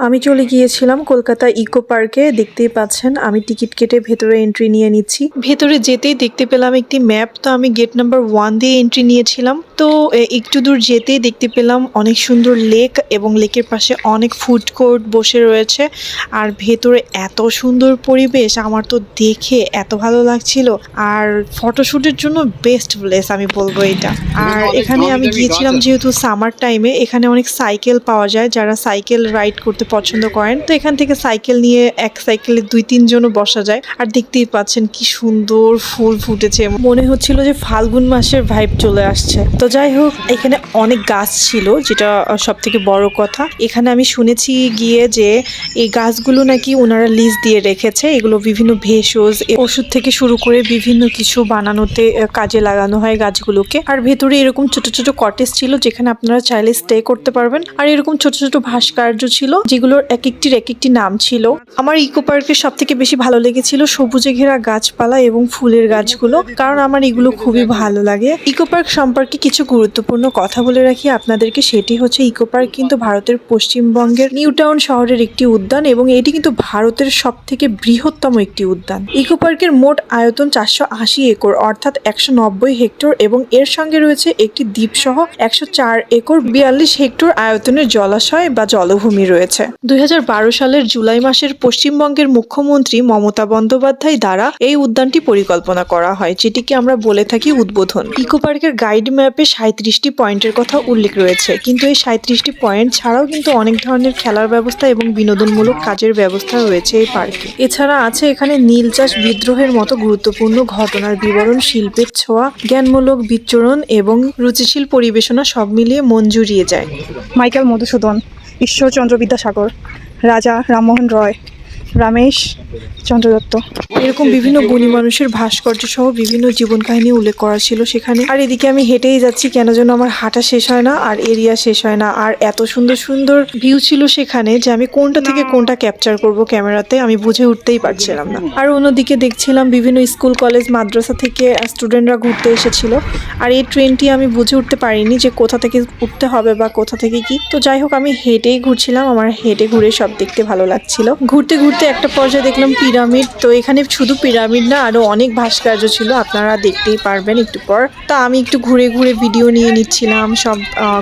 আমি চলে গিয়েছিলাম কলকাতা ইকো পার্কে। দেখতেই পাচ্ছেন আমি টিকিট কেটে ভেতরে এন্ট্রি নিয়ে নিচ্ছি। ভেতরে যেতেই দেখতে পেলাম একটি ম্যাপ। তো আমি গেট নাম্বার 1 দিয়ে এন্ট্রি নিয়েছিলাম। তো একটু দূর যেতেই দেখতে পেলাম অনেক সুন্দর লেক এবং লেকের পাশে অনেক ফুড কোর্ট বসে রয়েছে। আর ভেতরে এত সুন্দর পরিবেশ, আমার তো দেখে এত ভালো লাগছিল। আর ফটোশুটের জন্য বেস্ট প্লেস আমি বলবো এটা। আর এখানে আমি গিয়েছিলাম যেহেতু সামার টাইমে, এখানে অনেক সাইকেল পাওয়া যায়। যারা সাইকেল রাইড করতে পছন্দ করেন তো এখান থেকে সাইকেল নিয়ে এক সাইকেলে 2-3 জনও বসা যায়। আর দেখতেই পাচ্ছেন কি সুন্দর ফুল ফুটেছে, মনে হচ্ছিল যে ফাল্গুন মাসের ভাইব চলে আসছে। তো যাই হোক, এখানে অনেক গাছ ছিল, যেটা সব থেকে বড় কথা। এখানে আমি শুনেছি গিয়ে যে এই গাছগুলো নাকি ওনারা লিজ দিয়ে রেখেছে। এগুলো বিভিন্ন ভেষজ ওষুধ থেকে শুরু করে বিভিন্ন কিছু বানানোতে কাজে লাগানো হয় গাছগুলোকে। আর ভেতরে এরকম ছোট ছোট কটেজ ছিল যেখানে আপনারা চাইলে স্টে করতে পারবেন। আর এরকম ছোট ছোট ভাস্কর্য ছিল যেগুলোর এক একটি নাম ছিল। আমার ইকো পার্কের সব থেকে বেশি ভালো লেগেছিল সবুজে ঘেরা গাছপালা এবং ফুলের গাছগুলো, কারণ আমার এগুলো খুবই ভালো লাগে। ইকো পার্ক সম্পর্কে কিছু গুরুত্বপূর্ণ কথা বলে রাখি আপনাদেরকে, সেটি হচ্ছে ইকো পার্ক কিন্তু ভারতের পশ্চিমবঙ্গের নিউ টাউন শহরের একটি উদ্যান এবং এটি কিন্তু ভারতের সব থেকে বৃহত্তম একটি উদ্যান। ইকো পার্কের মোট আয়তন 480 একর অর্থাৎ 190 হেক্টর এবং এর সঙ্গে রয়েছে একটি দ্বীপ সহ 104 একর 42 হেক্টর আয়তনের জলাশয় বা জলভূমি রয়েছে। 2012 সালের জুলাই মাসের পশ্চিমবঙ্গের মুখ্যমন্ত্রী মমতা বন্দ্যোপাধ্যায় দ্বারা এই উদ্যানটি পরিকল্পনা করা হয়, যেটিকে আমরা বলে থাকি উদ্বোধন। ইকো পার্কের গাইড ম্যাপে 37টি পয়েন্টের কথা উল্লেখ রয়েছে, কিন্তু এই 37টি পয়েন্ট ছাড়াও কিন্তু অনেক ধরনের খেলার ব্যবস্থা এবং বিনোদনমূলক কাজের ব্যবস্থা রয়েছে এই পার্কে। এছাড়া আছে এখানে নীল চাষ বিদ্রোহের মতো গুরুত্বপূর্ণ ঘটনার বিবরণ, শিল্পের ছোঁয়া, জ্ঞানমূলক বিচরণ এবং রুচিশীল পরিবেশনা সব মিলিয়ে মন জুড়িয়ে যায়। মাইকেল মধুসূদন, ঈশ্বরচন্দ্র বিদ্যাসাগর, রাজা রামমোহন রয়, রমেশ চন্দ্র দত্ত, এরকম বিভিন্ন গুণী মানুষের ভাস্কর্য সহ বিভিন্ন জীবন কাহিনী উল্লেখ করা ছিল সেখানে। আর এদিকে আমি হেঁটেই যাচ্ছি, কেন যেন আমার হাঁটা শেষ হয় না আর এরিয়া শেষ হয় না। আর এত সুন্দর সুন্দর ভিউ ছিল সেখানে যে আমি কোনটা থেকে কোনটা ক্যাপচার করব ক্যামেরাতে আমি বুঝে উঠতেই পারছিলাম না। আর অন্যদিকে দেখছিলাম বিভিন্ন স্কুল কলেজ মাদ্রাসা থেকে স্টুডেন্টরা ঘুরতে এসেছিল। আর এই ট্রেনটি আমি বুঝে উঠতে পারিনি যে কোথা থেকে উঠতে হবে বা কোথা থেকে কি। তো যাই হোক, আমি হেঁটেই ঘুরছিলাম, আমার হেঁটে ঘুরে সব দেখতে ভালো লাগছিল। ঘুরতে ঘুরতে একটা পর্যায়ে দেখলাম পিরামিড। তো এখানে শুধু পিরামিড না, আরো অনেক ভাস্কর্য ছিল, আপনারা দেখতেই পারবেন একটু পর। তা আমি একটু ঘুরে ঘুরে ভিডিও নিয়ে নিচ্ছিলাম, সব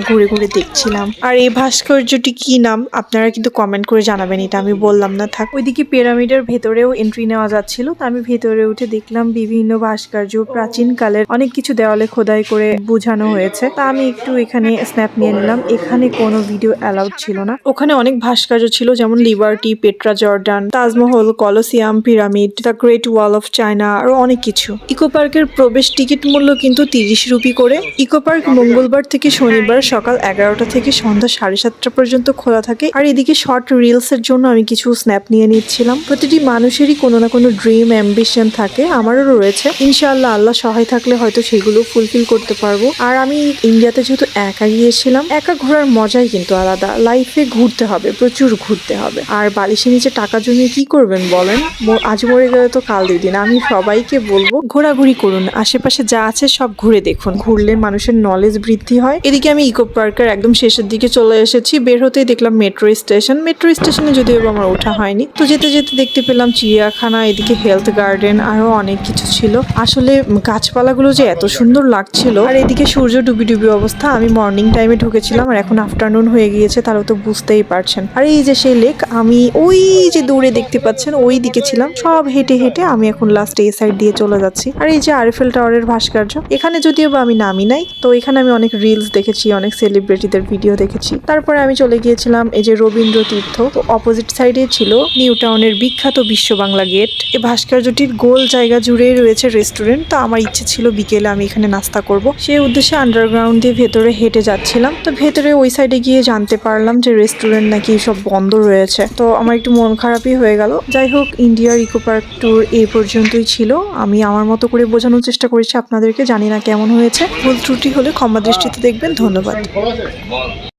ঘুরে ঘুরে দেখছিলাম। আর এই ভাস্কর্যটি কি নাম আপনারা কিন্তু কমেন্ট করে জানাবেন, এটা আমি বললাম না থাক। ওইদিকে পিরামিডের ভেতরেও এন্ট্রি নেওয়া যাচ্ছিল। তো আমি ভেতরে উঠে দেখলাম বিভিন্ন ভাস্কর্য, প্রাচীন কালের অনেক কিছু দেওয়ালে খোদাই করে বোঝানো হয়েছে। তা আমি একটু এখানে স্ন্যাপ নিয়ে নিলাম। এখানে কোনো ভিডিও অ্যালাউড ছিল না। ওখানে অনেক ভাস্কর্য ছিল, যেমন liberty, Petra Jordan, Taj Mahal, Colosseum, pyramid, the great wall of China, আরো অনেক কিছু। ইকো পার্কের প্রবেশ টিকিট মূল্য কিন্তু 30 রুপি করে। ইকো পার্ক মঙ্গলবার থেকে শনিবার সকাল 11টা থেকে সন্ধ্যা 7:30 পর্যন্ত খোলা থাকে। আর এদিকে শর্ট রিলস এর জন্য আমি কিছু স্ন্যাপ নিয়ে নিচ্ছিলাম। প্রতিটি মানুষেরই কোনো না কোনো ড্রিম, অ্যাম্বিশন থাকে, আমারও রয়েছে। ইনশাআল্লাহ আল্লাহ সহায় থাকলে হয়তো সেগুলো ফুলফিল করতে পারবো। আর আমি ইন্ডিয়াতে যেহেতু একা গিয়েছিলাম, একা ঘোরার মজাই কিন্তু আলাদা। লাইফে ঘুরতে হবে, প্রচুর ঘুরতে হবে। আর বালিশের নিচে টাকা জমিয়ে কি করবেন বলেন? আজ মরে গেলে তো কাল 2 দিন। আমি সবাইকে বলবো ঘোরাঘুরি করুন, আশেপাশে যা আছে সব ঘুরে দেখুন। ঘুরলে মানুষের নলেজ বৃদ্ধি হয়। এদিকে আমি ইকো পার্কের একদম শেষের দিকে চলে এসেছি। বের হতেই দেখলাম মেট্রো স্টেশন। মেট্রো স্টেশনে যদিও আমার ওঠা হয়নি। তো যেতে যেতে দেখতে পেলাম চিড়িয়াখানা, এদিকে হেলথ গার্ডেন, আরো অনেক কিছু ছিল। আসলে গাছপালাগুলো যে এত সুন্দর লাগছিল। আর এদিকে সূর্য ডুবি ডুবি অবস্থা। আমি মর্নিং টাইমে ঢুকেছিলাম আর এখন আফটারনুন হয়ে গিয়েছে, তাহলে তো বুঝতেই পারছেন। আর এই যে সেই লেক, আমি ওই যে দূরে দেখতে পাচ্ছেন ওই দিকে ছিলাম। সব হেঁটে হেঁটে আমি এখন লাস্টে এই সাইড দিয়ে চলে যাচ্ছি। আর এই যে আরএফএল টাওয়ারের ভাস্কর্য, এখানে যদিও বা আমি নামি নাই। তো এখানে আমি অনেক রিলস দেখেছি, অনেক সেলিব্রিটিদের ভিডিও দেখেছি। তারপরে আমি চলে গিয়েছিলাম এই যে রবীন্দ্র তীর্থ। তো অপোজিট সাইডে ছিল নিউ টাউনের বিখ্যাত বিশ্ব বাংলা গেট। এই ভাস্কর্যটির গোল জায়গা জুড়েই রয়েছে রেস্টুরেন্ট। তো আমার ইচ্ছে ছিল বিকেলে আমি এখানে নাস্তা করব, সেই উদ্দেশ্যে আন্ডারগ্রাউন্ড দিয়ে ভেতরে হেঁটে যাচ্ছিলাম। তো ভেতরে ওই সাইডে গিয়ে জানতে পারলাম যে রেস্টুরেন্ট নাকি সব বন্ধ রয়েছে। তো আমার একটু মন খারাপই হয়ে গেল। যাই হোক, ইন্ডিয়ার ইকো পার্ক ট্যুর এই পর্যন্তই ছিল। আমি আমার মতো করে বোঝানোর চেষ্টা করেছি আপনাদেরকে, জানি না কেমন হয়েছে। ভুল ত্রুটি হলে ক্ষমা দৃষ্টিতে দেখবেন। ধন্যবাদ।